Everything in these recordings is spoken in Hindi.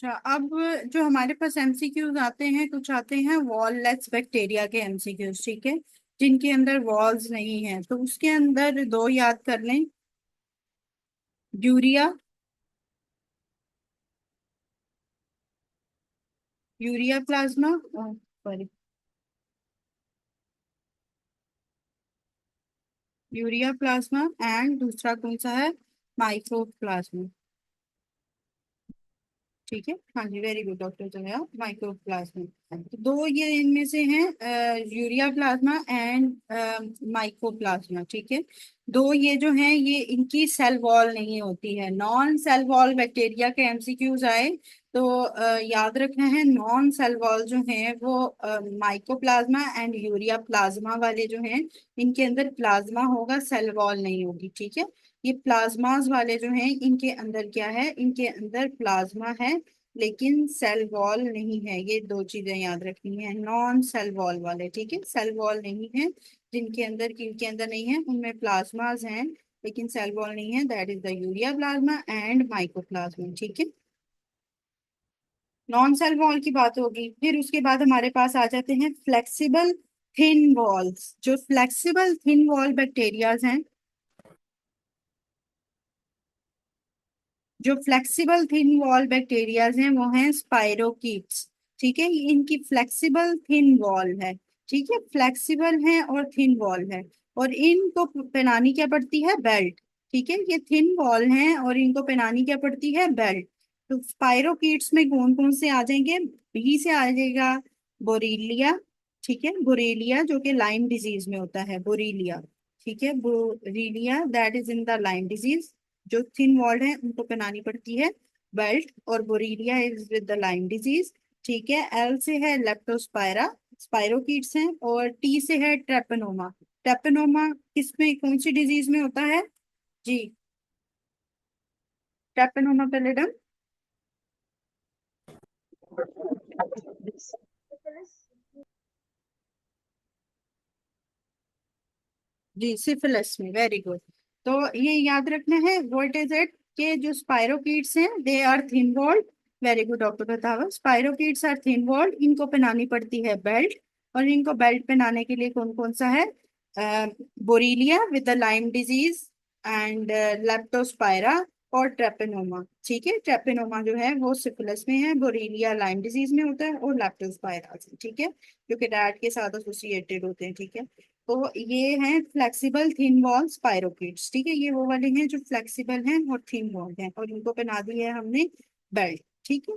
अच्छा, अब जो हमारे पास एमसीक्यूज आते हैं, कुछ आते हैं वॉललेस बैक्टीरिया के एमसीक्यूज, ठीक है, जिनके अंदर वॉल्स नहीं है, तो उसके अंदर दो याद कर लें। Urea, ureaplasma, sorry, ureaplasma, and दूसरा कौन सा है? Mycoplasma. ठीक है, हाँ जी, very good doctor Jaya, mycoplasma. तो दो ये इनमें से हैं, यूरिया प्लाज्मा एंड माइक्रोप्लाज्मा, ठीक है। दो ये जो हैं, ये इनकी सेल वॉल नहीं होती है। नॉन सेल वॉल बैक्टीरिया के एमसीक्यूज आए तो याद रखना है, नॉन सेल वॉल जो हैं वो माइक्रोप्लाज्मा एंड यूरिया प्लाज्मा वाले जो हैं, इनके अंदर प्लाज्मा होगा, सेल वॉल नहीं होगी, ठीक है। ये प्लाज्मास वाले जो हैं, इनके अंदर क्या है? इनके अंदर प्लाज्मा है, लेकिन सेल वॉल नहीं है। ये दो चीजें याद रखनी है, नॉन सेल वॉल वाले, ठीक है, सेल वॉल नहीं है। जिनके अंदर, किनके अंदर नहीं है, उनमें प्लाज्मास हैं लेकिन सेल वॉल नहीं है, that is the urea plasma and mycoplasma, ठीक है। नॉन सेल वॉल की बात होगी, फिर उसके बाद हमारे पास आ जाते हैं फ्लेक्सिबल थिन वॉल्स। जो फ्लेक्सिबल थिन वॉल बैक्टीरियाज हैं, जो फ्लेक्सिबल थिन वॉल बैक्टीरियाज हैं वो हैं स्पाइरोकीट्स, ठीक है। ये इनकी फ्लेक्सिबल थिन वॉल है, ठीक है, फ्लेक्सिबल है और थिन वॉल है, और इनको पहनानी क्या पड़ती है? बेल्ट, ठीक है। ये थिन वॉल हैं और इनको पहनानी क्या पड़ती है? बेल्ट। तो स्पाइरोकीट्स में कौन कौन से आ जाएंगे? बी से आ जाएगा बोरीलिया, ठीक है, बोरेलिया जो कि लाइम डिजीज में होता है, बोरीलिया, ठीक है, borrelia that is in the Lyme disease. जो थिन वॉल्ड है उनको पहनानी पड़ती है बेल्ट, और borrelia is with the Lyme disease, ठीक है। एल से है लेप्टोस्पायरा, स्पाइरोकीट्स हैं, और टी से है ट्रेपनोमा। ट्रेपनोमा किसमें, कौन सी डिजीज में होता है? जी, ट्रेपनोमा पैलिडम। जी, सिफिलिस में, वेरी गुड। तो ये याद रखना है, व्हाट इज इट, के जो स्पाइरोकीट्स हैं they are thin walled. Very good doctor बतावा, स्पाइरोकीट्स आर थिन वॉल्ड, इनको पहनानी पड़ती है बेल्ट, और इनको बेल्ट पहनाने के लिए कौन कौन सा है? Borrelia with the Lyme disease and leptospira और ट्रेपेनोमा, ठीक है। ट्रेपेनोमा जो है वो सिफिलिस में है, बोरीलिया लाइम डिजीज में होता है, और लेप्टोस्पायरा, ठीक है, जो कि रैट के साथ एसोसिएटेड होते हैं, ठीक है। तो ये हैं फ्लेक्सिबल थिन वॉल स्पाइरोकीट्स, ठीक है, ये वो वाले हैं जो फ्लेक्सिबल हैं और थिन वॉल हैं, और इनको पहना दी है हमने बेल्ट, ठीक है।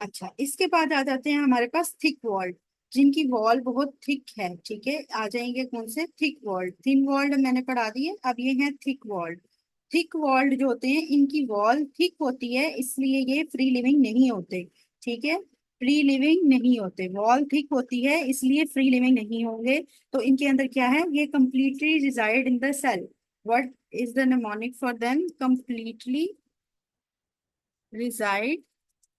अच्छा, इसके बाद आ जाते हैं हमारे पास थिक वॉल, जिनकी वॉल बहुत थिक है, ठीक है। आ जाएंगे कौन से? थिक वॉल्ड, थिन वॉल्ड मैंने पढ़ा दिए, अब ये हैं थिक वॉल्ड। थिक वॉल्ड जो होते हैं, इनकी वॉल थिक होती है, इसलिए ये फ्री लिविंग नहीं होते, ठीक है, फ्री लिविंग नहीं होते। वॉल थिक होती है इसलिए फ्री लिविंग नहीं होंगे। तो इनके अंदर क्या है? ये completely reside in the cell. What is the mnemonic for them? Completely reside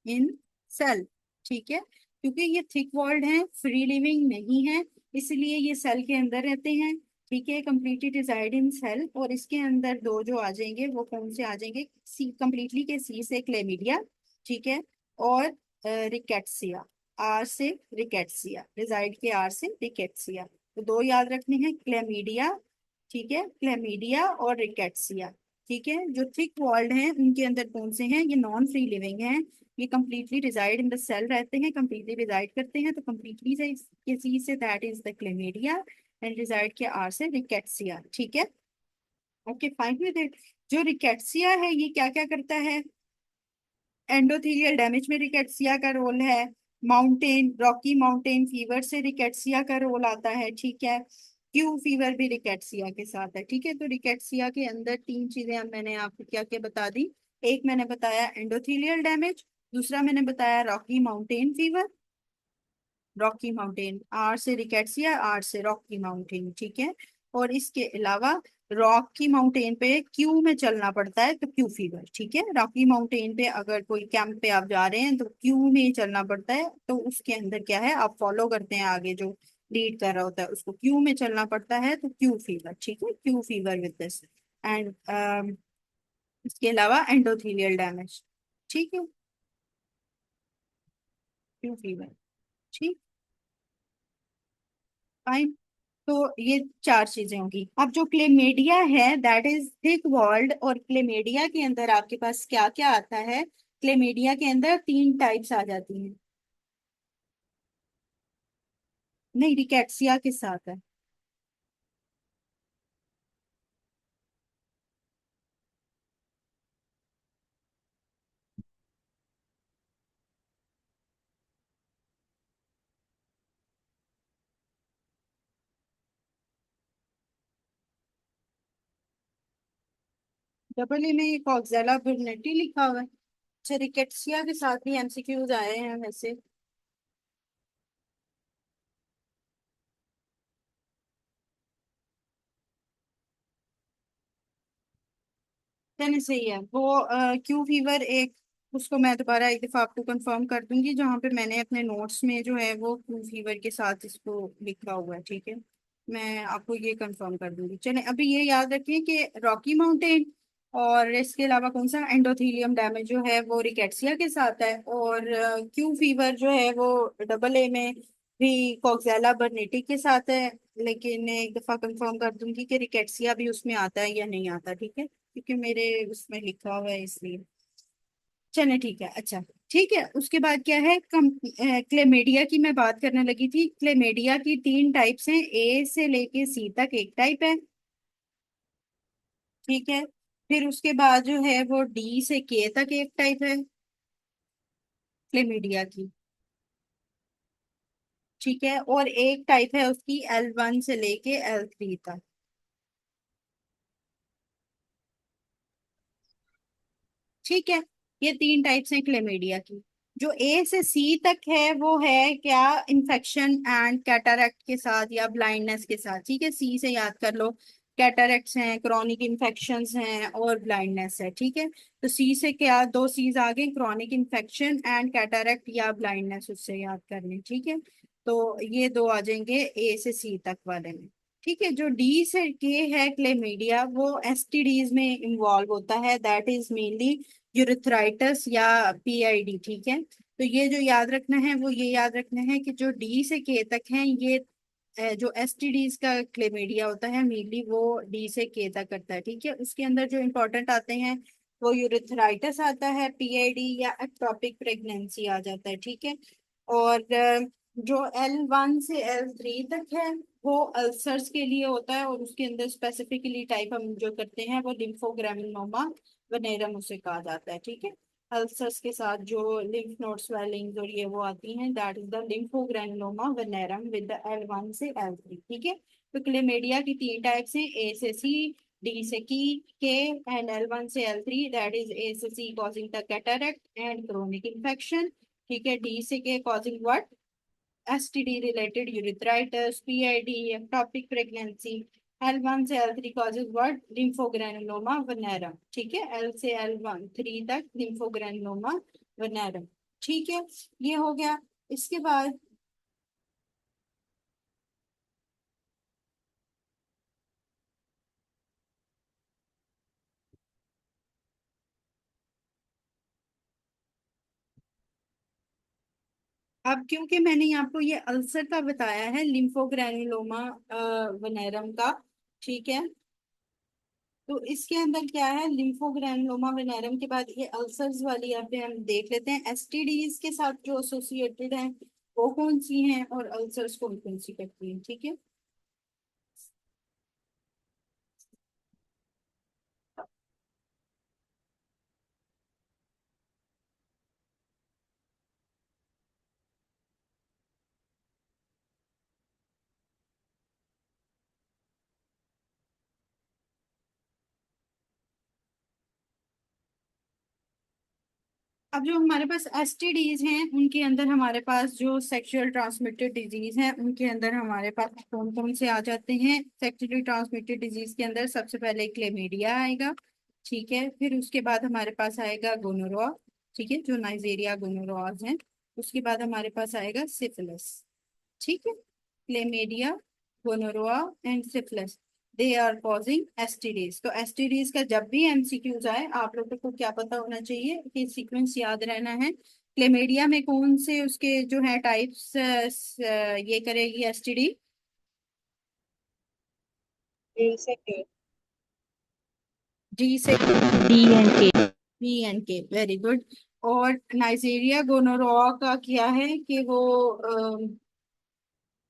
in cell, ठीक है। क्योंकि ये थिक वॉल्ड हैं, फ्री लिविंग नहीं है, इसलिए ये सेल के अंदर रहते हैं, ठीक है, कंप्लीटली डिजाइड इन सेल। और इसके अंदर दो जो आ जाएंगे वो कौन से आ जाएंगे? सी, कंप्लीटली के सी से क्लेमीडिया, ठीक है, और रिकेट्सिया, आर से रिकेट्सिया, रिजाइड के आर से रिकेट्सिया। तो दो याद रखने हैं, क्लेमीडिया, ठीक है, क्लेमीडिया और रिकेट्सिया, ठीक है। जो थिक वॉल्ड हैं उनके अंदर कौन से हैं? ये नॉन फ्री लिविंग हैं, ये completely reside in the cell रहते हैं, कंप्लीटली रिजाइड करते हैं, तो कंप्लीटली से के सी से that is the chlamydia, and रिजाइड के आर से रिकेट्सिया, ठीक है। Okay, fine with it. जो रिकेट्सिया है ये क्या क्या करता है? एंडोथेलियल डैमेज में रिकेट्सिया का रोल है, माउंटेन रॉकी माउंटेन फीवर से रिकेट्सिया का रोल आता है, ठीक है। क्यू फीवर भी रिकेट्सिया के साथ है, ठीक है। तो रिकेट्सिया के अंदर तीन चीजें अब मैंने आपको क्या क्या बता दी। एक मैंने बताया एंडोथेलियल डैमेज, दूसरा मैंने बताया rocky mountain fever, rocky mountain, R से रिकेट्सिया, आर से रॉकी माउंटेन, ठीक है। और इसके अलावा रॉकी माउंटेन पे क्यू में चलना पड़ता है तो क्यू फीवर, ठीक है। रॉकी माउंटेन पे अगर कोई कैंप पे आप जा रहे हैं तो क्यू में ही चलना पड़ता है, तो उसके अंदर क्या है, आप फॉलो करते हैं आगे जो लीड कर रहा होता है उसको, क्यू में चलना पड़ता है, तो क्यू फीवर, ठीक है, Q fever with this. And इसके अलावा एंडोथेलियल डैमेज। ठीक है, फ्लू फीवर। ठीक, फाइन। तो ये चार चीजें होंगी। अब जो क्लेमेडिया है दैट इज थिक वॉल्ड, और क्लेमेडिया के अंदर आपके पास क्या क्या आता है? क्लेमेडिया के अंदर तीन टाइप्स आ जाती हैं। नहीं, रिकेट्सिया के साथ है। डबल ए में ये कॉक्सेला बुर्नेटी लिखा हुआ है। अच्छा, रिकेट्सिया के साथ भी एमसीक्यूज आए हैं वैसे। चलिए सही है वो। क्यू फीवर एक, उसको मैं दोबारा एक दफा आपको कंफर्म कर दूंगी, जहाँ पे मैंने अपने नोट्स में जो है वो क्यू फीवर के साथ इसको लिखा हुआ है। ठीक है, मैं आपको ये कंफर्म कर दूंगी। चलें, अभी ये याद रखिए कि रॉकी माउंटेन और इसके अलावा कौन सा एंडोथेलियम डैमेज जो है वो रिकेट्सिया के साथ है, और क्यू फीवर जो है वो डबल ए में भी कॉक्सेला बर्नेटी के साथ है। लेकिन एक दफा कंफर्म कर दूंगी कि रिकेट्सिया भी उसमें आता है या नहीं आता। ठीक है, क्योंकि मेरे उसमें लिखा हुआ है इसलिए। चले ठीक है, अच्छा। ठीक है, उसके बाद क्या है, क्लेमेडिया की मैं बात करने लगी थी। क्लेमेडिया की तीन टाइप्स हैं, ए से लेके सी तक एक टाइप है। ठीक है, फिर उसके बाद जो है वो डी से के तक एक टाइप है क्लेमीडिया की। ठीक है, और एक टाइप है उसकी L1 से लेके L3 तक। ठीक है, ये तीन टाइप्स हैं क्लेमीडिया की। जो ए से सी तक है वो है क्या, इन्फेक्शन एंड कैटरेक्ट के साथ या ब्लाइंडनेस के साथ। ठीक है, सी से याद कर लो, कैटरेक्ट्स हैं, क्रॉनिक इन्फेक्शंस हैं और ब्लाइंडनेस है। ठीक है, तो सी से क्या, दो सीज आ गई, क्रॉनिक इन्फेक्शन एंड कैटरेक्ट या ब्लाइंडनेस, उससे याद कर लें। ठीक है, तो ये दो आ जाएंगे ए से सी तक वाले में। ठीक है, जो डी से के है क्लेमीडिया, वो एसटीडीज में इन्वॉल्व होता है, दैट इज मेनली यूरिथ्राइटिस या पीआईडी। ठीक है, तो ये जो याद रखना है वो ये याद रखना है कि जो डी से के तक है ये जो एसटीडीज का क्लेमीडिया होता है मेनली वो डी से के तक करता है। ठीक है, उसके अंदर जो इम्पोर्टेंट आते हैं वो यूरिथ्राइटिस आता है, पीआईडी या एक्टोपिक प्रेगनेंसी आ जाता है। ठीक है, और जो L1 से L3 तक है वो अल्सर्स के लिए होता है, और उसके अंदर स्पेसिफिकली टाइप हम जो करते हैं वो लिम्फोग्रामिनोमा वेनेरम उसे कहा जाता है। ठीक है, अल्सर्स के साथ जो लिम्फ नोड स्वेलिंग और ये वो आती हैं, that is the lymphogranuloma venereum with the L1 से L3। ठीक है, तो क्लेमेडिया की तीन टाइप्स हैं, ए से सी, डी से की के, एंड L1 से L3, दैट इज ए से C causing the cataract and chronic infection. ठीक है, डी से K causing what, STD related urethritis, PID, ectopic pregnancy. L1 से L3 कॉजेज व्हाट, लिम्फोग्रानुलोमा वेनेरम। ठीक है, L से L3 तक लिम्फोग्रानुलोमा वेनेरम। ठीक है, ये हो गया। इसके बाद अब क्योंकि मैंने आपको ये अल्सर का बताया है, लिम्फोग्रानुलोमा वेनेरम का। ठीक है, तो इसके अंदर क्या है, लिम्फोग्रानुलोमा वेनेरम के बाद ये अल्सर्स वाली यहाँ पे हम देख लेते हैं, एसटीडीज के साथ जो एसोसिएटेड हैं वो कौन सी हैं और अल्सर्स कौन कौन सी करती हैं। ठीक है, अब जो हमारे पास एसटीडीज हैं उनके अंदर हमारे पास जो सेक्सुअल ट्रांसमिटेड डिजीज हैं उनके अंदर हमारे पास कौन कौन से आ जाते हैं। सेक्सुअली ट्रांसमिटेड डिजीज के अंदर सबसे पहले क्लेमीडिया आएगा। ठीक है, फिर उसके बाद हमारे पास आएगा गोनोरोआ। ठीक है, जो नाइजेरिया गोनोरोआज हैं। उसके बाद हमारे पास आएगा सिफिलिस। ठीक है, chlamydia, gonorrhoea and syphilis. They are causing STDs. तो एसटीडीज का जब भी एमसीक्यूज आए आप लोगों को क्या पता होना चाहिए कि सीक्वेंस याद रहना है। क्लेमेडिया में कौन से उसके जो है टाइप्स ये करेगी एसटीडी? ए से के। डी से डी एंड के। बी एंड के, वेरी गुड। और नाइजीरिया गोनोरोआ का क्या है कि वो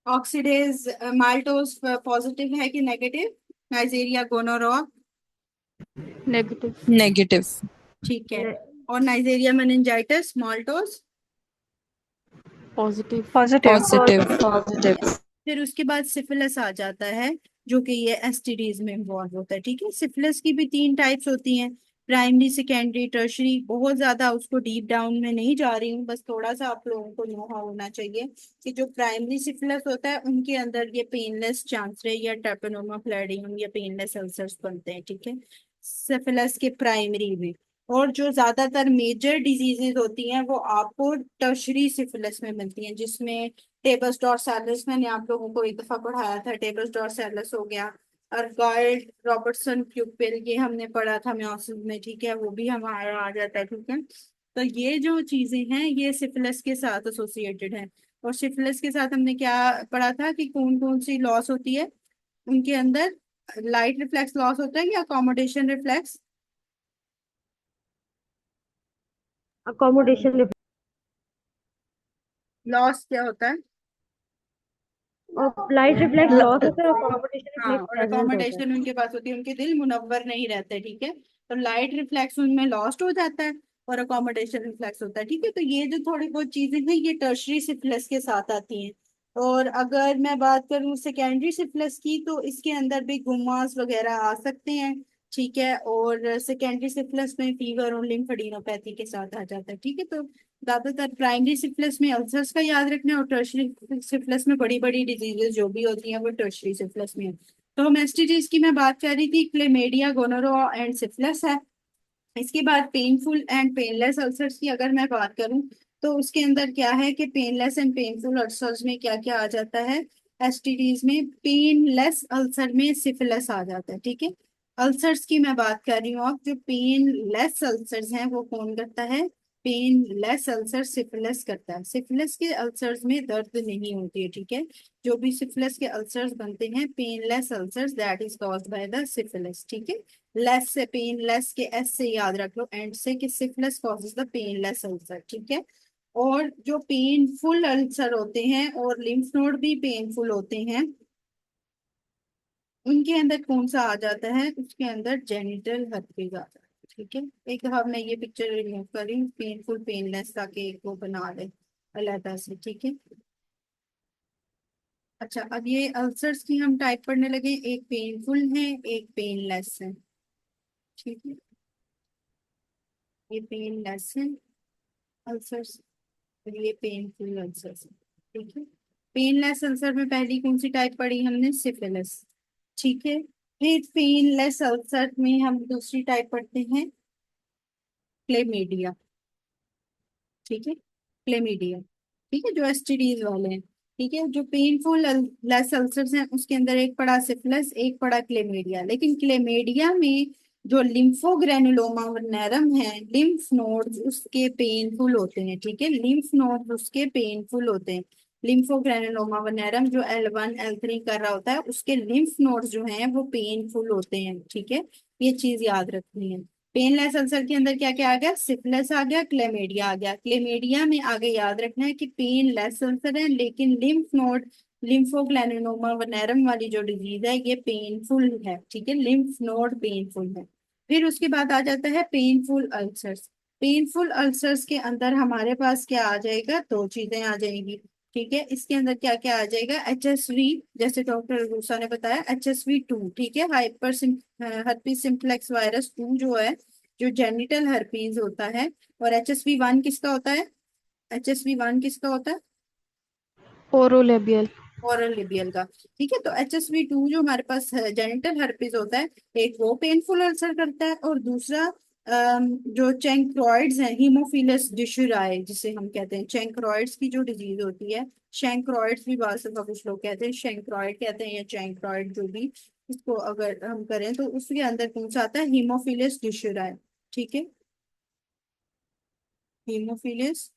ऑक्सीडेज माल्टोज पॉजिटिव है कि negative? Neisseria gonorrhoeae negative. Negative. ठीक है। और Neisseria meningitidis maltose positive. Positive. Positive. ठीक है। फिर उसके बाद सिफिलिस आ जाता है जो कि ये एसटीडीज में इन्वॉल्व होता है। ठीक है, सिफिलिस की भी तीन टाइप्स होती हैं, प्राइमरी सेकेंडरी टर्शरी। बहुत ज्यादा उसको डीप डाउन में नहीं जा रही हूँ, बस थोड़ा सा आप लोगों को नो हाउ होना चाहिए कि जो प्राइमरी सिफिलिस होता है उनके अंदर ये पेनलेस चांसरे या ट्रेपेनोमा फ्लैरियम या पेनलेस अल्सर्स बनते हैं। ठीक है, सिफिलिस के प्राइमरी में। और जो ज्यादातर मेजर डिजीजेज होती हैं वो आपको टर्शरी सिफिलिस में मिलती हैं, जिसमें टेबस डॉर्सालिस मैंने आप लोगों को एक दफा पढ़ाया था, टेबस डॉर्सालिस हो गया। अर्गाइल्ड रॉबर्टसन प्यूपिल ये हमने पढ़ा था म्योसिस में। ठीक है, वो भी हमारा आ जाता है। ठीक है, तो ये जो चीजें हैं ये सिफिलिस के साथ एसोसिएटेड हैं। और सिफिलिस के साथ हमने क्या पढ़ा था कि कौन कौन सी लॉस होती है उनके अंदर? लाइट रिफ्लेक्स लॉस होता है या अकोमोडेशन रिफ्लेक्स अकोमोडेशन। लॉस क्या होता है? और लाइट रिफ्लेक्स लॉस ल- होता है और अकोमोडेशन हाँ, रिफ्लेक्स और प्रेजेंट होता है। अकोमोडेशन उनके पास होती है, उनके दिल मुनव्वर नहीं रहते। ठीक है, तो लाइट रिफ्लेक्स उनमें लॉस्ट हो जाता है और अकोमोडेशन रिफ्लेक्स होता है। ठीक है, तो ये जो थोड़ी बहुत चीजें हैं ये टर्शरी सिफिलिस के साथ आती हैं। और अगर मैं बात करूँ सेकेंडरी सिफिलिस की तो इसके अंदर भी गुमास वगैरह आ सकते हैं। ठीक है, और सेकेंडरी सिफिलिस में फीवर और लिम्फेडिनोपैथी के साथ आ जाता है। ठीक है, तो ज्यादातर प्राइमरी सिफिलिस में अल्सर्स का याद रखना है और टर्शरी सिफिलिस में बड़ी बड़ी डिजीजेस जो भी होती हैं वो टर्शरी सिफिलिस में है। तो हम एसटीडीज की मैं बात कर रही थी, क्लेमेडिया गोनोरोआ एंड सिफिलिस है। इसके बाद पेनफुल एंड पेनलेस अल्सर्स की अगर मैं बात करूं तो उसके अंदर क्या है कि पेनलेस एंड पेनफुल अल्सर्स में क्या क्या आ जाता है? एसटीडीज में पेनलेस अल्सर में सिफिलिस आ जाता है। ठीक है, अल्सर्स की मैं बात कर रही हूँ। अब जो पेनलेस अल्सर्स हैं वो कौन करता है? पेनलेस अल्सर सिफिलिस करता है। सिफिलिस के अल्सर्स में दर्द नहीं होती है। ठीक है, जो भी सिफिलिस के अल्सर्स बनते हैं painless ulcers that is caused by the syphilis. ठीक है, लेस से पेनलेस के एस से याद रख लो एंड से कि syphilis causes the painless ulcer. ठीक है, और जो पेनफुल अल्सर होते हैं और लिम्फ नोड भी पेनफुल होते हैं उनके अंदर कौन सा आ जाता है? उसके अंदर जेनिटल हर्पीज आता है। ठीक है, एक दफा मैं ये पिक्चर रिमूव करी पेनफुल पेनलेस ताकि एक वो बना ले अलग से। ठीक है, अच्छा अब ये अल्सर्स की हम टाइप पढ़ने लगे, एक पेनफुल है एक पेनलेस है। ठीक है, ये पेनलेस है अल्सर्स और ये पेनफुल अल्सर्स। ठीक है, पेनलेस अल्सर में पहली कौन सी टाइप पढ़ी हमने? सिफिलिस। ठीक है, फिर पेनलेस अल्सर में हम दूसरी टाइप पढ़ते हैं क्लेमीडिया। ठीक है, क्लेमीडिया। ठीक है, जो एसटीडीज वाले हैं। ठीक है, जो पेनफुल लेस अल्सर्स हैं उसके अंदर एक पड़ा सिफिलिस एक पड़ा क्लेमीडिया। लेकिन क्लेमीडिया में जो लिम्फोग्रेनुलोमा वल्नेरम है लिम्फ नोड्स उसके पेनफुल होते हैं। ठीक है, लिम्फ नोड्स उसके पेनफुल होते हैं। लिम्फोग्रेनुलोमा वल्नेरम जो L1 L3 कर रहा होता है उसके लिम्फ नोड्स जो हैं वो पेनफुल होते हैं। ठीक है, ये चीज याद रखनी है। पेनलेस अल्सर के अंदर क्या क्या आ गया? सिफिलिस आ गया, क्लेमेडिया आ गया। क्लेमेडिया में आगे याद रखना है कि पेनलेस अल्सर है लेकिन लिम्फ नोड लिम्फोग्रेनुलोमा वनैरम वाली जो डिजीज है ये पेनफुल है। ठीक है, लिम्फ नोड पेनफुल है। फिर उसके बाद आ जाता है पेनफुल अल्सर्स। पेनफुल अल्सर्स के अंदर हमारे पास क्या आ जाएगा? दो चीजें आ जाएंगी। ठीक है, इसके अंदर क्या क्या आ जाएगा? HSV, जैसे डॉक्टर रूसा ने बताया HSV2। ठीक है, हर्पीज सिम्प्लेक्स वायरस 2 जो है जो जेनिटल हर्पीज होता है। और HSV1 किसका होता है? HSV1 किसका होता है? ओरोलेबियल। ओरल लिबियल का। ठीक है, तो HSV2 जो हमारे पास जेनिटल हर्पीज होता है एक वो पेनफुल अल्सर करता है और दूसरा जो चैंक्रोइड्स हैं हीमोफिलस डिशूराए जिसे हम कहते हैं चैंक्रोइड्स की जो डिजीज होती है। शैंक्रोइड्स भी बात से कुछ लोग कहते हैं, शैंक्रोइड कहते हैं या चैंक्रोइड जो भी। इसको अगर हम करें तो उसके अंदर कौन सा आता है, हीमोफिलस ड्यूशराई। ठीक है, हीमोफिलस।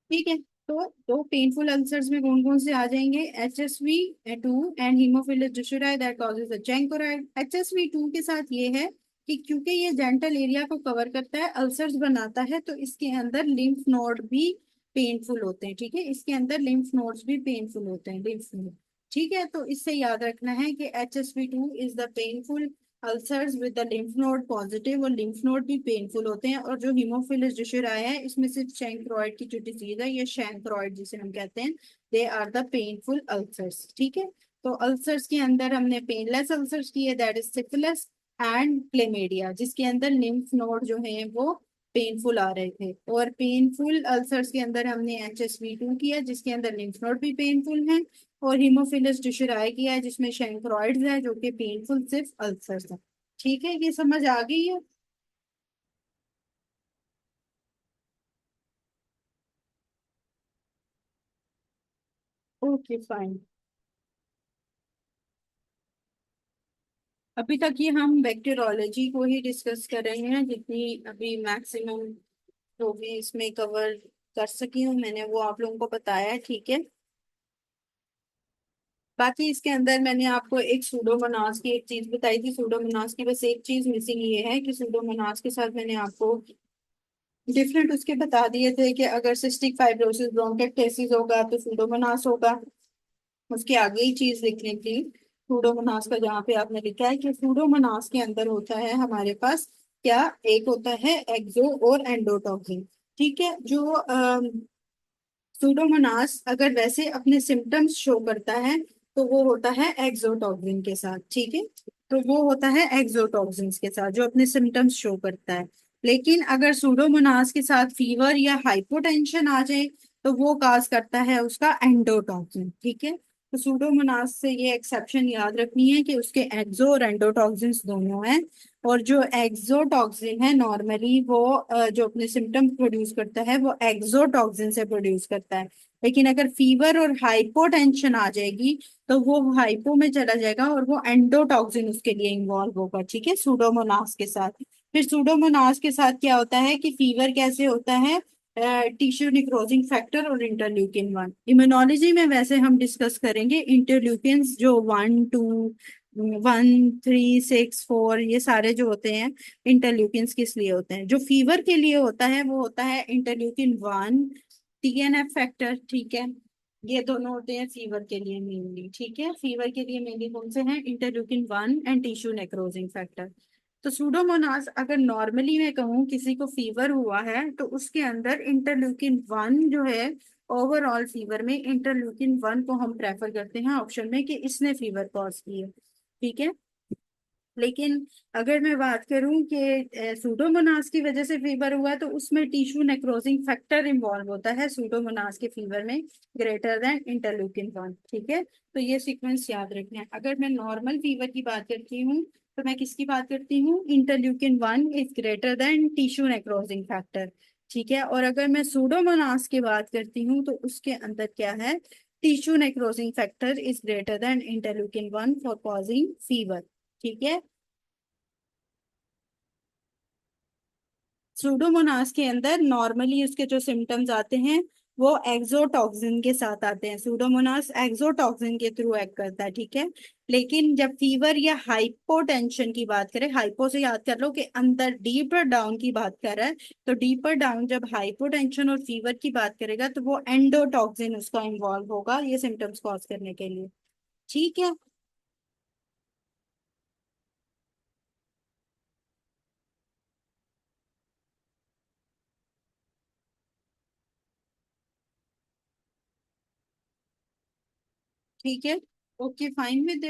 ठीक है, तो पेनफुल अल्सर्स में कौन कौन से आ जाएंगे, HSV2 and haemophilus ducreyi that causes a chancroid. HSV2 के साथ ये है कि क्योंकि ये जेंटल एरिया को कवर करता है, अल्सर्स बनाता है, तो इसके अंदर लिम्फ नोड भी पेनफुल होते हैं। ठीक है, इसके अंदर लिम्फ नोड्स भी पेनफुल होते हैं, लिम्फ नोड। ठीक है, तो इससे याद रखना है कि HSV2 is the painful ulcers with the lymph node positive, और लिम्फ नोड भी पेनफुल होते हैं। और जो हीमोफिलस डिशराई है, इसमें सिर्फ शैंक्रोइड की जो डिजीज है, ये शैंक्रोइड जिसे हम कहते हैं, they are the painful ulcers. ठीक है, तो अल्सर्स के अंदर हमने पेनलेस अल्सर्स किए, that is syphilis and chlamydia, जिसके अंदर लिम्फ नोड जो है वो पेनफुल आ रहे थे। और पेनफुल अल्सर्स के अंदर हमने HSV2 किया, जिसके अंदर लिम्फ नोड भी पेनफुल हैं। और हीमोफिलस डिशराई किया है, जिसमें शैंक्रोइड्स है, जो कि पेनफुल सिर्फ अल्सर्स है। ठीक है, ये समझ आ गई है। Okay fine. अभी तक ये हम बैक्टीरियोलॉजी को ही डिस्कस कर रहे हैं, जितनी अभी मैक्सिमम जो भी इसमें कवर कर सकी हूँ मैंने वो आप लोगों को बताया है। ठीक है, बाकी इसके अंदर मैंने आपको एक सूडोमोनास की एक चीज बताई थी, सूडोमोनास की बस एक चीज मिसिंग ये है कि सूडोमोनास के साथ मैंने आपको डिफरेंट उसके बता दिए थे कि अगर सिस्टिक फाइब्रोसिस ब्रोंकाइटिस होगा तो सूडोमोनास होगा। उसके आगे ही चीज लिखनी थी, सूडोमोनास का जहाँ पे आपने लिखा है कि सूडोमोनास के अंदर होता है हमारे पास क्या, एक होता है एक्सो और एंडोटॉक्सिन। ठीक है, जो सूडोमोनास अगर वैसे अपने सिम्टम्स शो करता है तो वो होता है एक्सोटॉक्सिन के साथ। ठीक है, तो वो होता है एक्सोटॉक्सिन के साथ जो अपने सिम्टम्स शो करता है। लेकिन अगर सूडोमोनास के साथ फीवर या हाइपोटेंशन आ जाए तो वो काज करता है उसका एंडोटॉक्सिन। ठीक है, तो सूडोमोनास से ये एक्सेप्शन याद रखनी है कि उसके एक्सो और एंडोटॉक्सिन दोनों हैं। और जो एक्सोटॉक्सिन है नॉर्मली वो जो अपने सिम्टम प्रोड्यूस करता है वो एक्सोटॉक्सिन से प्रोड्यूस करता है। लेकिन अगर फीवर और हाइपोटेंशन आ जाएगी तो वो हाइपो में चला जाएगा और वो एंडोटॉक्सिन उसके लिए इन्वॉल्व होगा। ठीक है, सूडोमोनास के साथ। फिर सूडोमोनास के साथ क्या होता है कि फीवर कैसे होता है, टिश्यू निक्रोजिंग फैक्टर और इंटरल्यूकिन 1। इम्यूनोलॉजी में वैसे हम डिस्कस करेंगे इंटरल्यूकिन जो 1, 2, 1, 3, 6, 4 ये सारे जो होते हैं इंटरल्यूकिन किस लिए होते हैं, जो फीवर के लिए होता है वो होता है इंटरल्यूकिन 1, TNF फैक्टर। ठीक है, ये दोनों होते हैं फीवर के लिए मेनली। ठीक है, फीवर के लिए मेनली कौन से हैं, interleukin 1 and tissue necrotizing factor. तो सूडोमोनास अगर नॉर्मली मैं कहूँ किसी को फीवर हुआ है तो उसके अंदर इंटरल्यूकिन 1 जो है, ओवरऑल फीवर में इंटरल्यूकिन 1 को हम प्रेफर करते हैं ऑप्शन में कि इसने फीवर कॉज की है। ठीक है, लेकिन अगर मैं बात करूं कि सूडोमोनास की वजह से फीवर हुआ है तो उसमें टिश्यू नेक्रोजिंग फैक्टर इन्वॉल्व होता है सूडोमोनास के फीवर में, ग्रेटर देन इंटरल्यूकिन 1। ठीक है, तो ये सीक्वेंस याद रखना है। अगर मैं नॉर्मल फीवर की बात करती हूँ तो मैं किसकी बात करती हूँ, interleukin 1 is greater than tissue necrotizing factor. ठीक है, और अगर मैं सूडोमोनास की बात करती हूँ तो उसके अंदर क्या है, tissue necrotizing factor is greater than interleukin 1 for causing fever. ठीक है, सूडोमोनास के अंदर नॉर्मली उसके जो सिम्टम्स आते हैं वो एक्सोटॉक्सिन के साथ आते हैं, सूडोमोनास एक्सोटॉक्सिन के थ्रू एक्ट करता है। ठीक है, लेकिन जब फीवर या हाइपोटेंशन की बात करें, हाइपो से याद कर लो कि अंदर, डीपर डाउन की बात कर रहा है, तो डीपर डाउन जब हाइपोटेंशन और फीवर की बात करेगा तो वो एंडोटॉक्सिन उसका इन्वॉल्व होगा ये सिम्टम्स कॉज करने के लिए। ठीक है, ठीक है, ओके फाइन विद।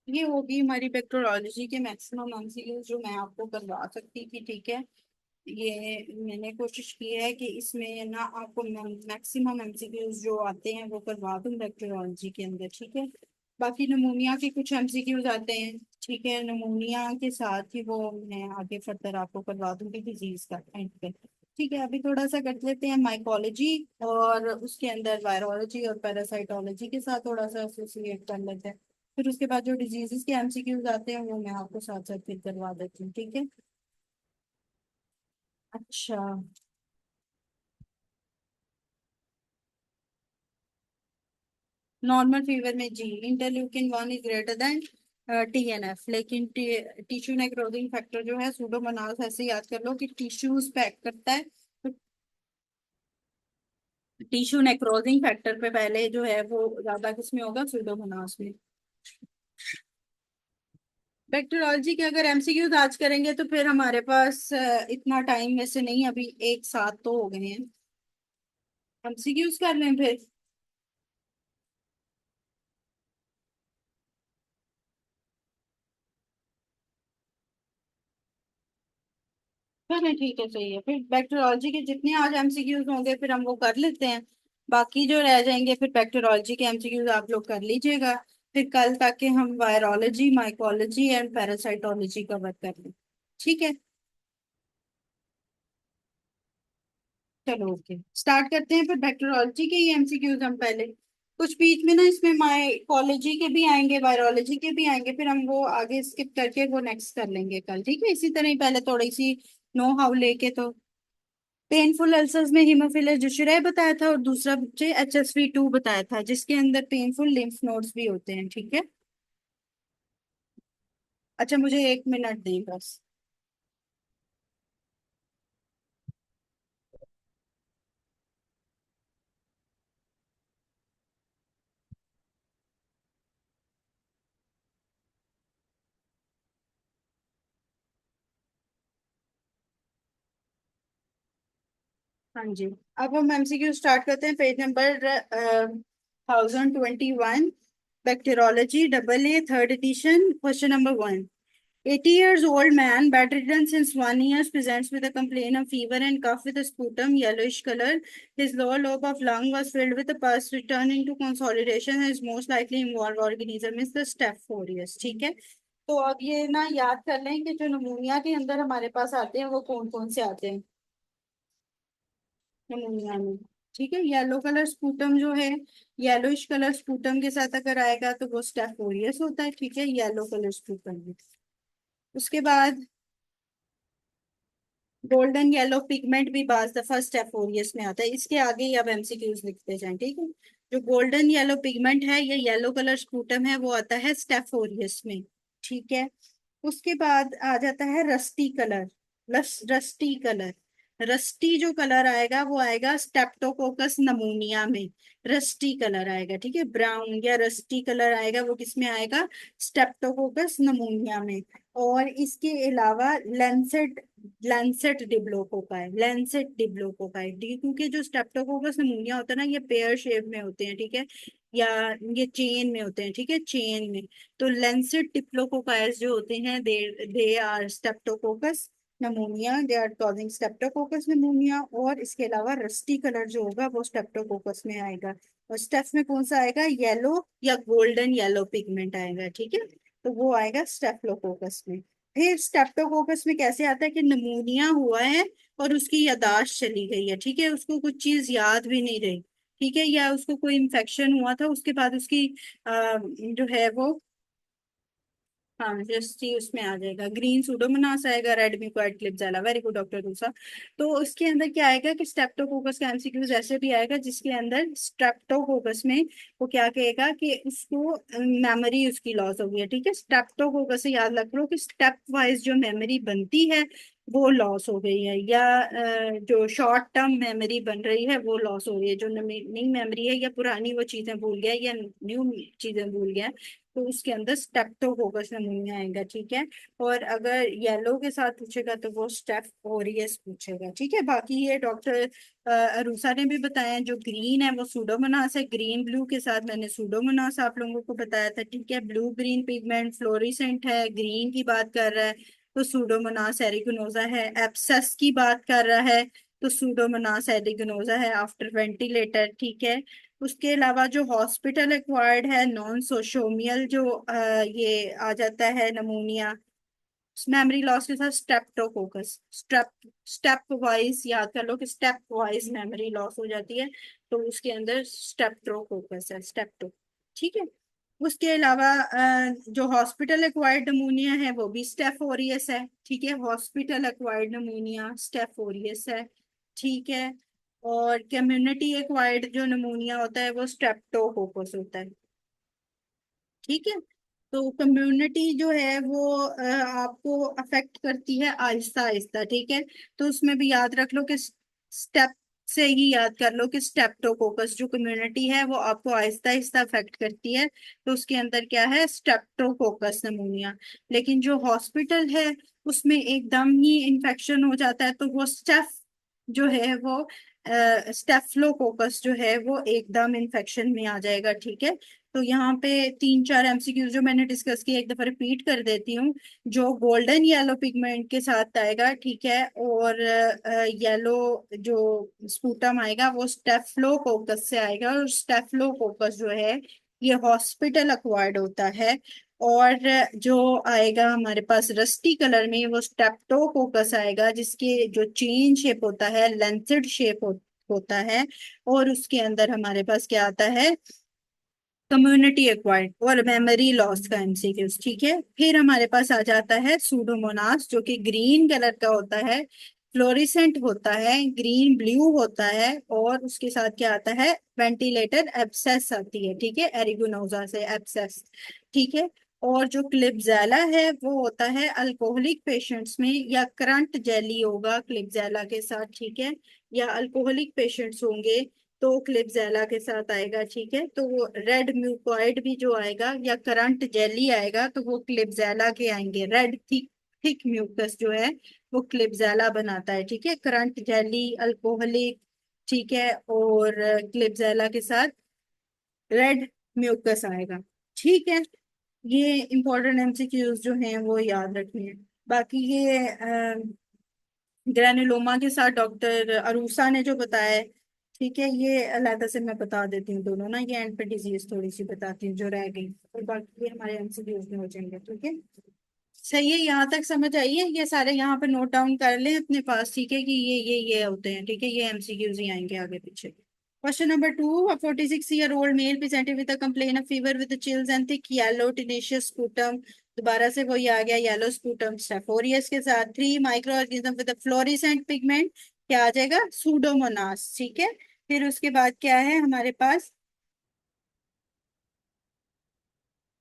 ये होगी हमारी बैक्टीरियोलॉजी के मैक्सिमम एमसीक्यूज जो मैं आपको करवा सकती थी। ठीक है, ये मैंने कोशिश की है कि इसमें ना आपको मैक्सिमम एमसीक्यूज जो आते हैं वो करवा दूं बैक्टीरियोलॉजी के अंदर। ठीक है, बाकी नमूनिया के कुछ एमसीक्यूज आते हैं। ठीक है, निमोनिया के साथ ही वो मैं आगे फर्दर आपको करवा दूंगी डिजीज का एंड पे। ठीक है, अभी थोड़ा सा कर लेते हैं माइकोलॉजी, और उसके अंदर वायरोलॉजी और पैरासाइटोलॉजी के साथ थोड़ा सा एसोसिएट कर लेते हैं। फिर उसके बाद जो डिजीजेस के एमसीक्यूज आते हैं वो मैं आपको साथ साथ फिर करवा देती हूँ, ठीक है। अच्छा, नॉर्मल फीवर में जी interleukin 1 is greater than TNF, लेकिन टिश्यू नेक्रोजिंग फैक्टर जो है सूडोमोनास, ऐसे याद कर लो कि टिश्यूज पे एक्ट करता है। तो टिश्यू नेक्रोजिंग फैक्टर पे पहले जो है वो ज्यादा किसमें होगा, सूडोमोनास में। बैक्टीरियोलॉजी के अगर एमसीक्यूज आज करेंगे तो फिर हमारे पास इतना टाइम वैसे नहीं, अभी एक साथ तो हो गए हैं। एमसीक्यूज कर लें फिर। चलिए ठीक है, सही है, फिर बैक्टीरियोलॉजी के जितने आज एमसीक्यूज होंगे फिर हम वो कर लेते हैं। बाकी जो रह जाएंगे फिर बैक्टीरियोलॉजी के एमसीक्यूज आप लोग कर लीजिएगा। फिर कल तक के हम virology, mycology and parasitology cover कर लें। ठीक है, चलो ओके, स्टार्ट करते हैं फिर बैक्टीरियोलॉजी के ही एमसीक्यूज हम पहले। कुछ बीच में ना इसमें माइकोलॉजी के भी आएंगे, वायरोलॉजी के भी आएंगे, फिर हम वो आगे स्किप करके वो नेक्स्ट कर लेंगे कल, ठीक है। इसी तरह ही पहले थोड़ी सी नो हाउ लेके तो पेनफुल अल्सर्स में हीमोफिलस दुशुरै बताया था, और दूसरा बच्चे HSV2 बताया था जिसके अंदर पेनफुल लिम्फ नोड्स भी होते हैं, ठीक है। अच्छा, मुझे 1 मिनट दें बस। हाँ जी, अब हम एमसीक्यू स्टार्ट करते हैं, page number 1021। Bacteriology double A third edition, question number 1। 80 years old man, bedridden since 1 year, presents with a complaint of fever and cough with a sputum yellowish color. His lower lobe of lung was filled with a pus. Returning to consolidation, his most likely involved organism is the Staph aureus, ठीक है। तो अब ये ना याद कर लें कि जो नमूनिया के अंदर हमारे पास आते हैं वो कौन कौन से आते हैं निमोनिया में। ठीक है, येलो कलर स्पूटम जो है, येलोइश कलर स्पूटम के साथ अगर आएगा तो वो स्टेफ ओरियस होता है, ठीक है, येलो कलर स्पूटम में। उसके बाद गोल्डन येलो पिगमेंट भी बाज दफा स्टेफ ओरियस में आता है, इसके आगे ही आप एमसीक्यूज लिखते जाएं, ठीक है। जो गोल्डन येलो पिगमेंट है या येलो कलर स्पूटम है वो आता है स्टेफ ओरियस में, ठीक है। उसके बाद आ जाता है rusty colour. Rusty colour, rusty जो कलर आएगा वो आएगा स्टेप्टोकोकस नमूनिया में। रस्टी कलर आएगा, ठीक है, ब्राउन या रस्टी कलर आएगा वो किस में आएगा, स्टेप्टोकोकस नमूनिया में। और इसके अलावा Lancet, Lancet diplococci, Lancet diplococci, ठीक है, क्योंकि जो स्ट्रेप्टोकोकस निमोनिया होता है ना ये पेयर शेप में होते हैं, ठीक है, या ये चेन में होते हैं, ठीक है, चेन में। तो लेंसेट डिप्लोकोकाइस जो होते हैं they they are streptococcus pneumoniae, they are causing streptococcus pneumoniae. और इसके अलावा रस्टी कलर जो होगा वो स्ट्रेप्टोकोकस में आएगा। और स्टेफ में कौन सा आएगा, येलो या गोल्डन येलो पिगमेंट आएगा, ठीक है, तो वो आएगा स्टेफलोकोकस में। फिर स्टेप्टोकोकस में कैसे आता है कि निमोनिया हुआ है और उसकी यादाश्त चली गई है, ठीक है, उसको कुछ चीज याद भी नहीं रही, ठीक है, या उसको कोई इन्फेक्शन हुआ था उसके बाद उसकी जो है वो, हाँ जस्ट ही उसमें आ जाएगा, ग्रीन सूडोमोनास आएगा, red mucoid klebsiella, very good doctor दूसरा। तो उसके अंदर क्या आएगा कि स्ट्रेप्टोकोकस का एमसीक्यूज ऐसे भी आएगा जिसके अंदर स्ट्रेप्टोकोकस में वो क्या कहेगा कि उसको मेमोरी उसकी लॉस हो गई है, ठीक है। स्ट्रेप्टोकोकस से याद रख लो कि स्टेप वाइज जो मेमोरी बनती है वो लॉस हो गई है, या जो शॉर्ट टर्म मेमोरी बन रही है वो लॉस हो रही है, जो नई मेमोरी है या पुरानी वो चीजें भूल गया या न्यू चीजें भूल गया, तो उसके अंदर स्टेप्टोकोकस निमोनिया आएगा, ठीक है। और अगर येलो के साथ पूछेगा तो वो स्टेफ ओरियस पूछेगा, ठीक है। बाकी ये डॉक्टर अरूसा ने भी बताया, जो ग्रीन है वो सूडोमोनास है, ग्रीन ब्लू के साथ मैंने सूडोमोनास आप लोगों को बताया था, ठीक है। ब्लू ग्रीन पिगमेंट फ्लोरिसेंट है, ग्रीन की बात कर रहा है तो सूडोमोनास एरिगोनोजा है। एब्सेस की बात कर रहा है तो सूडोमोनास एरिगोनोजा है आफ्टर वेंटिलेटर, ठीक है। उसके अलावा जो हॉस्पिटल एक्वायर्ड है नॉन सोशोमियल जो ये आ जाता है नमूनिया, मेमोरी लॉस के साथ स्ट्रेप्टोकोकस, स्टेप वाइज याद कर लो कि स्टेप वाइज मेमोरी लॉस हो जाती है, तो उसके अंदर स्ट्रेप्टोकोकस है, स्टेप्टो। ठीक है। उसके अलावा जो हॉस्पिटल एक्वायर्ड नमूनिया है वो भी स्टेफ ओरियस है। ठीक है, hospital acquired pneumonia staph aureus है। ठीक है। और कम्युनिटी एक्वायर्ड जो नमूनिया होता है वो स्ट्रेप्टोकोकस होता है। ठीक है। तो कम्युनिटी जो है वो आपको अफेक्ट करती है आहिस्ता आहिस्ता। ठीक है। तो उसमें भी याद रख लो कि स्टेप से ही याद कर लो कि स्टेप्टोकोकस जो कम्युनिटी है वो आपको आहिस्ता आहिस्ता अफेक्ट करती है, तो उसके अंदर क्या है, स्टेप्टोकोकस नमूनिया। लेकिन जो हॉस्पिटल है उसमें एकदम ही इन्फेक्शन हो जाता है तो वो स्टेफ जो है वो स्टेफलोकोकस जो है वो एकदम इन्फेक्शन में आ जाएगा। ठीक है। तो यहाँ पे तीन चार एमसीक्यूज जो मैंने डिस्कस किए एक दफा रिपीट कर देती हूँ। जो गोल्डन येलो पिगमेंट के साथ आएगा, ठीक है, और येलो जो स्पूटम आएगा वो स्टेफलोकोकस से आएगा, और स्टेफलोकोकस जो है ये हॉस्पिटल अक्वायर्ड होता है। और जो आएगा हमारे पास रस्टी कलर में वो स्टेप्टोकोकस आएगा, जिसके जो चेन शेप होता है लेंथड शेप होता है। और उसके अंदर हमारे पास क्या आता है, कम्युनिटी एक्वायर्ड और मेमोरी लॉस का एमसीक्यूज। ठीक है। फिर हमारे पास आ जाता है सूडोमोनास जो कि ग्रीन कलर का होता है, फ्लोरिसेंट होता है, ग्रीन ब्लू होता है, और उसके साथ क्या आता है, वेंटिलेटर एब्सेस आती है। ठीक है, एरिगोनोजा से एब्सेस। ठीक है। और जो क्लिपजेला है वो होता है अल्कोहलिक पेशेंट्स में, या करंट जेली होगा क्लिपजेला के साथ। ठीक है। या अल्कोहलिक पेशेंट्स होंगे तो क्लिपजेला के साथ आएगा। ठीक है। तो वो रेड म्यूकोइड भी जो आएगा या करंट जेली आएगा तो वो क्लिपजेला के आएंगे। रेड थिक थिक म्यूकस जो है वो क्लिपजेला बनाता है। ठीक है, करंट जेली अल्कोहलिक। ठीक है। और क्लिपजेला के साथ रेड म्यूकस आएगा। ठीक है। ये इंपॉर्टेंट एमसीक्यूज जो हैं वो याद रखनी है। बाकी ये ग्रेनुलोमा के साथ डॉक्टर अरूसा ने जो बताया है, ठीक है, ये अलहदा से मैं बता देती हूँ दोनों ना, ये एंड पे डिजीज थोड़ी सी बताती हूँ जो रह गई, और बाकी ये हमारे एमसीक्यूज में हो जाएंगे। ठीक है, सही है, यहाँ तक समझ आई है? ये सारे यहाँ पे नोट डाउन कर लें अपने पास। ठीक है कि ये होते हैं। ठीक है, ये एमसीक्यूज ही आएंगे आगे पीछे। Question number two, a 46-year-old male presented with a complaint of fever with chills and thick yellow tenacious sputum। दोबारा से वही आ गया, येलो स्पूटम स्टेफोरियस के साथ। Three micro organism with fluorescent pigment, क्या आ जाएगा, सूडोमोनास। ठीक है। फिर उसके बाद क्या है हमारे पास,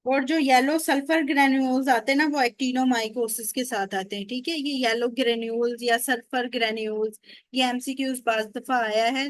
और जो येलो सल्फर ग्रेन्यूल्स आते हैं ना वो एक्टिनोमाइकोसिस के साथ आते हैं। ठीक है, ये येलो ग्रेन्यूल्स या सल्फर ग्रेन्यूल्स, ये एमसीक्यूज पांच दफा आया है।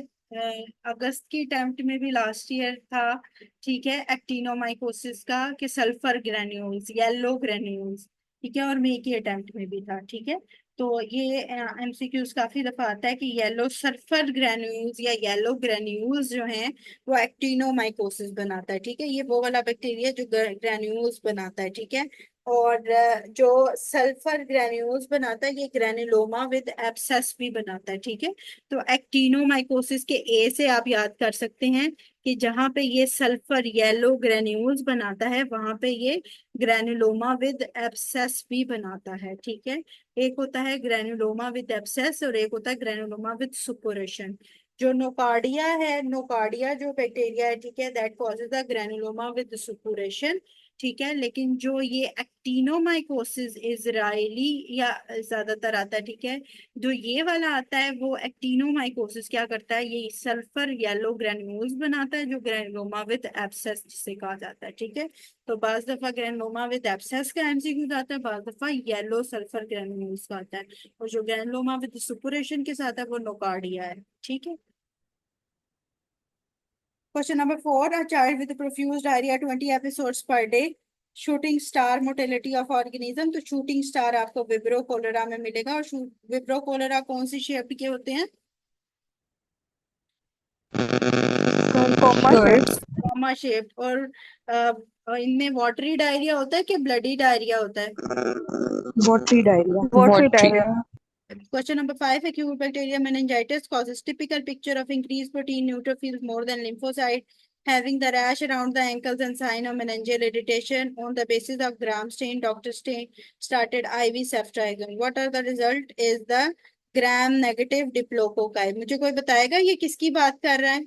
अगस्त की अटेम्प्ट में भी लास्ट ईयर था। ठीक है, एक्टिनोमाइकोसिस का कि सल्फर ग्रेन्यूल्स, येलो ग्रेन्यूल्स। ठीक है, और मई की अटेम्प्ट में भी था। ठीक है। तो ये एमसीक्यूज काफी दफा आता है कि येलो सल्फर ग्रेन्यूल्स या येलो ग्रेन्यूल्स जो हैं वो एक्टिनोमाइकोसिस बनाता है। ठीक है, ये वो वाला बैक्टीरिया जो ग्रेन्यूल्स बनाता है। ठीक है। और जो सल्फर ग्रेन्यूल्स बनाता है ये ग्रेनुलोमा विद एब्सेस भी बनाता है। ठीक है। तो एक्टिनोमाइकोसिस के ए से आप याद कर सकते हैं कि जहां पे ये सल्फर येलो ग्रेन्यूल्स बनाता है वहां पे ये ग्रेनुलोमा विद एब्सेस भी बनाता है। ठीक है, एक होता है ग्रेनुलोमा विद एब्सेस और एक होता है ग्रेनुलोमा विद सुपुरेशन। जो नोकार्डिया है, नोकार्डिया जो बैक्टीरिया है, ठीक है, that causes the granuloma with suppuration. ठीक है, लेकिन जो ये एक्टिनोमाइकोसिस इजरायली या ज्यादातर आता है, ठीक है, जो ये वाला आता है वो एक्टिनोमाइकोसिस क्या करता है, ये सल्फर येलो ग्रेन्यूल्स बनाता है जो ग्रेनुलोमा विद एब्सेस जिसे कहा जाता है। ठीक है, तो बाज दफा ग्रेनुलोमा विद एब्सेस का एमसीक्यू आता है, बाज दफा येलो सल्फर ग्रेन्यूल्स का आता है, और जो ग्रेनुलोमा विद सुपुरेशन के साथ है वो नोकार्डिया है। ठीक है। Question number four, a child with profuse diarrhoea 20 episodes per day, shooting star mortality of organism. तो शूटिंग स्टार आपको विब्रो कोलेरा में मिलेगा, और विब्रो कोलेरा कौन सी शेप के होते हैं, कॉमा शेप। Comma shape. और इनमें वाटरी डायरिया होता है कि ब्लडी डायरिया होता है? Watery diarrhoea. Watery watery. Diarrhoea. Question number 5, acute bacterial meningitis causes typical picture of increased protein neutrophils more than lymphocyte, having the rash around the ankles and sign of meningeal irritation. On the basis of gram stain, Dr. Stain started IV ceftriaxone. What are the result? Is the gram negative diplococci. मुझे कोई बताएगा ये किसकी बात कर रहा है?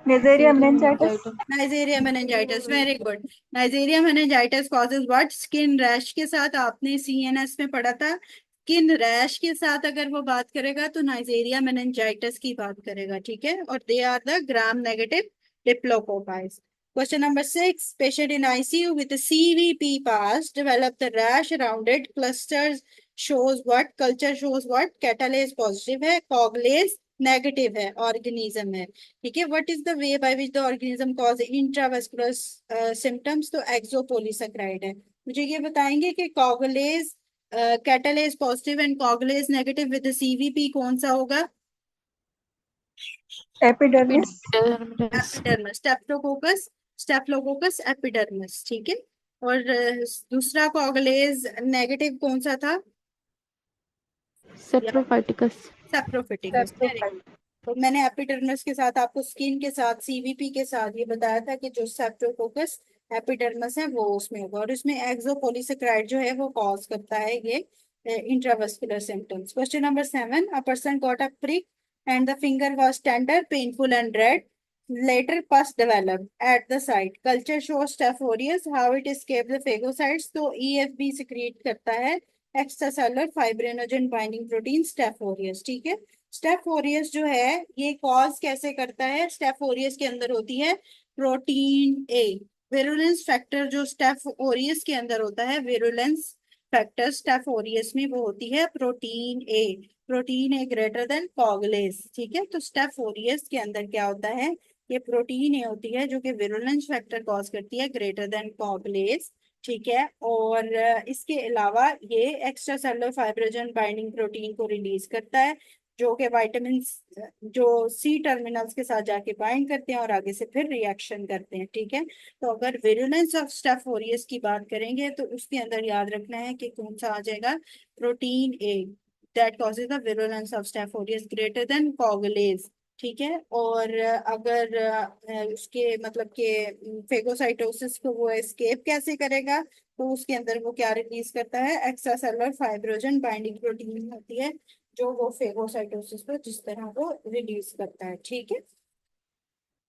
Neisseria meningitis. Nigeria meningitis, very good. Nigeria meningitis causes what? Skin rash के साथ, आपने सीएनएस में पढ़ा था, स्किन रैश के साथ अगर वो बात करेगा तो नाइजेरिया मेनिंजाइटिस की बात करेगा, ठीक है। और they are the gram negative diplococci. Question number 6. Patient in ICU with a CVP pass developed the rash around it. Clusters shows what? Culture shows what? Catalase positive है, Coagulase नेगेटिव है, ऑर्गेनिज्म है, ठीक है। What is the way by which the organism cause intravascular symptoms? तो एक्सोपोलीसेक्राइड है। मुझे ये बताएंगे कि coagulase catalase positive and coagulase negative with CVP कौन सा होगा? Epidermis. Epidermis, streptococcus, staphylococcus epidermis, ठीक है। और दूसरा कॉगुलेज नेगेटिव कौन सा था? सेप्रोफाइटिकस। Saprophyticus, very good. तो मैंने एपिडर्मिस के साथ आपको स्किन के साथ सीवीपी के साथ ये बताया था कि जो सेप्टोकोकस एपिडर्मिस है वो उसमें होगा, और इसमें एक्सोपोलीसेक्राइड जो है वो कॉज करता है ये intravascular symptoms. Question number 7, a person got a prick and the finger was tender, painful and red. Later pus developed at the site. Culture shows Staph aureus. How it escaped the phagocytes? तो EFB secrete करता है extracellular fibrinogen binding protein staph aureus, ठीक है। स्टेफ ओरियस जो है ये कॉज कैसे करता है? स्टेफ ओरियस के अंदर होती है प्रोटीन ए। विरुलेंस फैक्टर जो स्टेफ ओरियस के अंदर होता है, विरुलेंस फैक्टर स्टेफ ओरियस में वो होती है protein A. Protein A greater than coagulase, ठीक है। तो स्टेफ ओरियस के अंदर क्या होता है? ये प्रोटीन ए होती है जो कि विरुलेंस फैक्टर कॉज करती है ग्रेटर देन कॉगलेस, ठीक है। और इसके अलावा ये extra cellular fibrinogen binding protein को रिलीज करता है जो कि वाइटामिन जो सी टर्मिनल्स के साथ जाके बाइंड करते हैं और आगे से फिर रिएक्शन करते हैं, ठीक है। तो अगर विरुलेंस ऑफ स्टेफ ओरियस की बात करेंगे तो उसके अंदर याद रखना है कि कौन सा आ जाएगा? Protein A, that causes the virulence of staph aureus greater than coagulase, ठीक है। और अगर उसके मतलब के फेगोसाइटोसिस को वो एस्केप कैसे करेगा? तो उसके अंदर वो क्या रिलीज करता है? Extra cellular fibrinogen binding protein होती है जो वो फेगोसाइटोसिस को जिस तरह वो रिलीज करता है, ठीक है।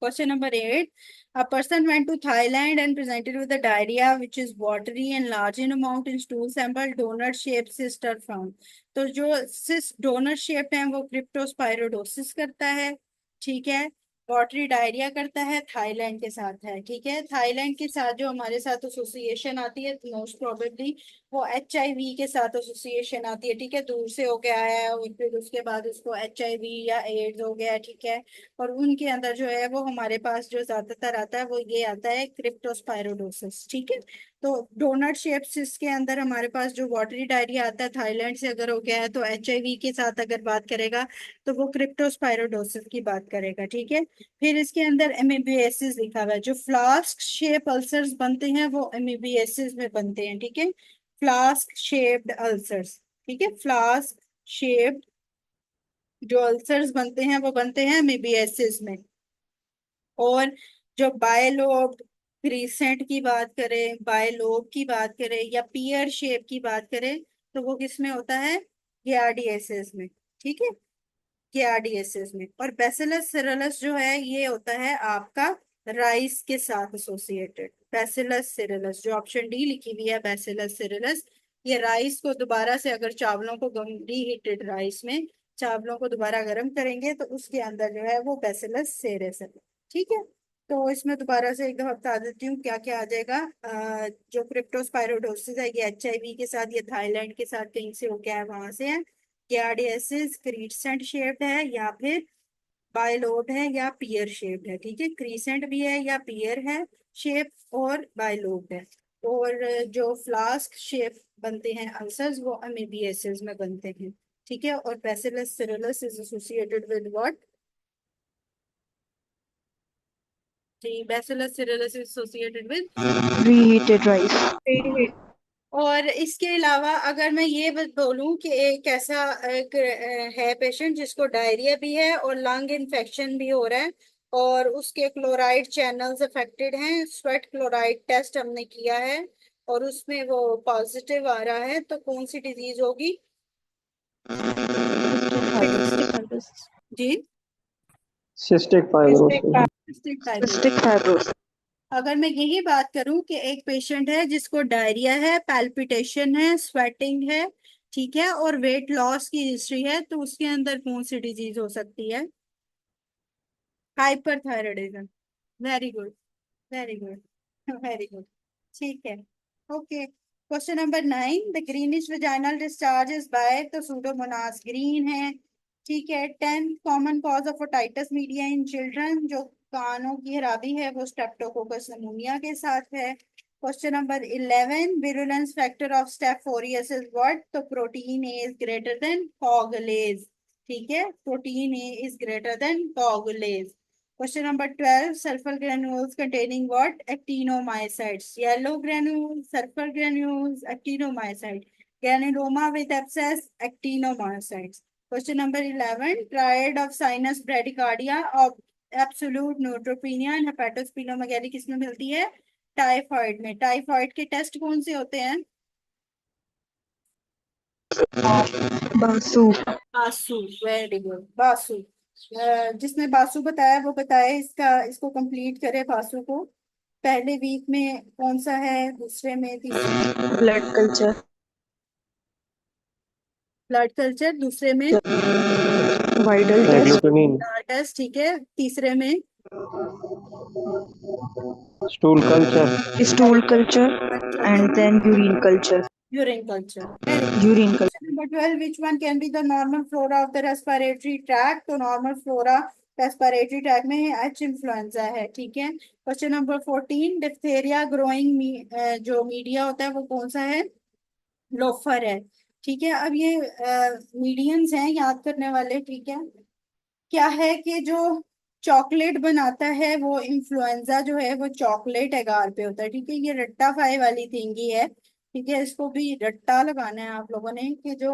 Question number 8. A person went to Thailand and presented with a diarrhea which is watery and large in amount in stool sample. Donut shaped cyst are found. तो जो cyst donut shaped है वो क्रिप्टोस्पाइरोडोसिस करता है, ठीक है। वाटरी डायरिया करता है, थाईलैंड के साथ है, ठीक है। थाईलैंड के साथ जो हमारे साथ एसोसिएशन आती है मोस्ट प्रोबेबली वो HIV के साथ एसोसिएशन आती है, ठीक है। दूर से हो गया है और फिर उसके बाद उसको HIV या एड्स हो गया, ठीक है। और उनके अंदर जो है वो हमारे पास जो ज्यादातर आता है वो ये आता है क्रिप्टोस्पाइरोडोसिस, ठीक है। तो डोनट शेप सिस के अंदर हमारे पास जो वाटरी डायरिया आता है थाईलैंड से अगर हो गया है तो HIV के साथ अगर बात करेगा तो वो क्रिप्टोस्पाइरोडोसिस की बात करेगा, ठीक है। फिर इसके अंदर एमीबिएसिस लिखा हुआ है, जो फ्लास्क शेप अल्सर्स बनते हैं वो एमीबिएसिस में बनते हैं, ठीक है। फ्लास्क शेप्ड अल्सर्स, ठीक है। फ्लास्क शेप्ड जो अल्सर्स बनते हैं वो बनते हैं एमीबिएसिस में। और जो बायलोब क्रीसेंट की बात करें, बायलोब की बात करें या पियर शेप की बात करें तो वो किस में होता है? गियार्डियसिस में, ठीक है। गियार्डियसिस में। और बैसिलस सिरलस जो है ये होता है आपका राइस के साथ एसोसिएटेड। बैसिलस सिरलस जो ऑप्शन डी लिखी हुई है, बैसिलस सिरलस, ये राइस को दोबारा से अगर चावलों को रीहीटेड राइस में चावलों को दोबारा गर्म करेंगे तो उसके अंदर जो है वो बैसिलस सेरेस है, ठीक है। तो इसमें दोबारा से एक दफा बता देती हूँ क्या क्या आ जाएगा। जो क्रिप्टोस्पाइरोडोसिस है ये HIV के साथ, ये थाईलैंड के साथ कहीं से हो गया है, वहां से है। क्यारियसिस क्रीसेंट शेप्ड है या फिर बायलोब है या पियर शेप्ड है, ठीक है। क्रीसेंट भी है या पियर है शेप और बायलोब है। और जो फ्लास्क शेप बनते हैं अल्सर्स वो अमीबियसिस में बनते हैं, ठीक है। और bacillus cereus is associated with what? जी, bacillus cereus is associated with Reheated rice. और इसके अलावा अगर मैं ये बोलूं कि एक ऐसा है पेशेंट जिसको डायरिया भी है और लंग इन्फेक्शन भी हो रहा है और उसके क्लोराइड चैनल्स अफेक्टेड हैं, स्वेट क्लोराइड टेस्ट हमने किया है और उसमें वो पॉजिटिव आ रहा है, तो कौन सी डिजीज होगी? जी, cystic fibrosis. Cystic cystic fibrosis. Fibrosis. अगर मैं यही बात करूं कि एक पेशेंट है जिसको डायरिया है, पैल्पिटेशन है, स्वेटिंग है, ठीक है, और वेट लॉस की हिस्ट्री है, तो उसके अंदर कौन सी डिजीज हो सकती है? Hyperthyroidism. Very good, very good, very good. ठीक है, okay. Question number 9, the greenish vaginal discharge is by, तो सूडोमोनास ग्रीन है। ठीक है। 10, common cause of otitis media in children, जो कानों की खराबी है वो स्ट्रेप्टोकोकस निमोनिया के साथ है। Question number 11, virulence factor of staph aureus is what, तो protein A is greater than coagulase. ठीक है, protein A is greater than coagulase. Question number 12, sulfur granules containing what? Actinomycetes. Yellow granules, sulfur granules, actinomycete. Granuloma with abscess, actinomycetes. Question number 11, triad of sinus bradycardia of absolute neutropenia and hepatosplenomegaly किसमें मिलती है? टाइफाइड में। टाइफाइड के टेस्ट कौन से होते हैं? बासु। बासु। Very good, Basu. जिसने बासु बताया वो बताए, इसको कंप्लीट करे बासु को। पहले वीक में कौन सा है, दूसरे में, तीसरे में? Blood culture. Blood culture. दूसरे में वाइडल टेस्ट। एग्लूटिनिन। टेस्ट, ठीक है। तीसरे में stool culture. Stool culture and then urine culture. Urine culture. Very good. Urine culture. Question number 12, which one can be the normal flora of the respiratory tract, तो नॉर्मल फ्लोरा रेस्पिरेटरी ट्रैक्ट में एच इन्फ्लुएंजा है। ठीक है। क्वेश्चन नंबर 14, डिप्थेरिया ग्रोइंग जो मीडिया होता है वो कौन सा है? लोफर है। ठीक है। अब ये मीडियंस हैं याद करने वाले। ठीक है। क्या है कि जो चॉकलेट बनाता है वो इन्फ्लुएंजा जो है वो चॉकलेट एगार पे होता है। ठीक है, ये रट्टा फाई वाली थिंगी है। ठीक है, इसको भी रट्टा लगाना है आप लोगों ने कि जो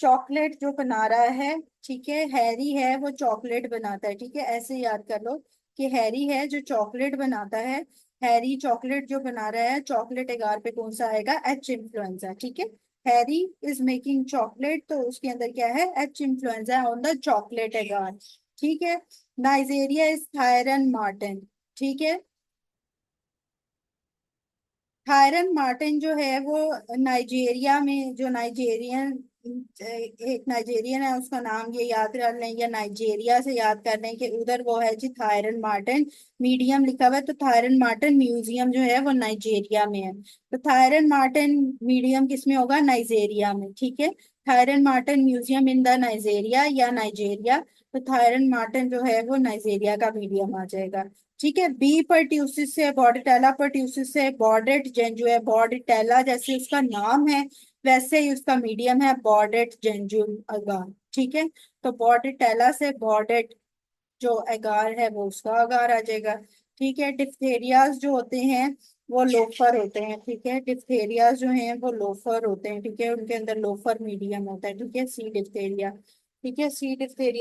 चॉकलेट जो बना रहा है, ठीक है, हैरी है वो चॉकलेट बनाता है। ठीक है, ऐसे याद कर लो कि हैरी है जो चॉकलेट बनाता है। हैरी चॉकलेट जो बना रहा है, चॉकलेट एगार पे कौन सा आएगा? H influenza. ठीक है, हैरी इज मेकिंग चॉकलेट, तो उसके अंदर क्या है? H influenzae on the chocolate agar. ठीक है। Neisseria is Thayer Martin. ठीक है, थायरन मार्टिन जो है वो नाइजीरिया में, जो नाइजेरियन, एक नाइजेरियन है उसका नाम ये याद कर लें, या नाइजेरिया से याद कर लें कि उधर वो है जी थायरन मार्टिन। मीडियम लिखा हुआ है, तो थायरन मार्टिन म्यूजियम जो है वो नाइजेरिया में है। तो थायरन मार्टिन मीडियम किस में होगा? नाइजेरिया में। ठीक है, Thayer Martin medium in the Neisseria या नाइजेरिया, तो थायरन मार्टिन जो है वो नाइजेरिया का मीडियम आ जाएगा। ठीक है। बी परट्यूसिस से, बॉर्डेटेला परट्यूसिस से, बॉर्डेट जेंजू है, बॉर्डेटेला जैसे उसका नाम है वैसे ही उसका मीडियम है बॉर्डेट जेंजू अगार। ठीक है, तो बॉर्डेटेला से बॉर्डेट जो अगार है वो उसका अगार आ जाएगा। ठीक है। डिप्थेरियाज जो होते हैं वो लोफर होते हैं। ठीक है, डिप्थेरियाज जो हैं वो लोफर होते हैं। ठीक है, उनके अंदर लोफर मीडियम होता है। ठीक है, सी डिप्थेरिया। ठीक है, सी डिप्थेरिया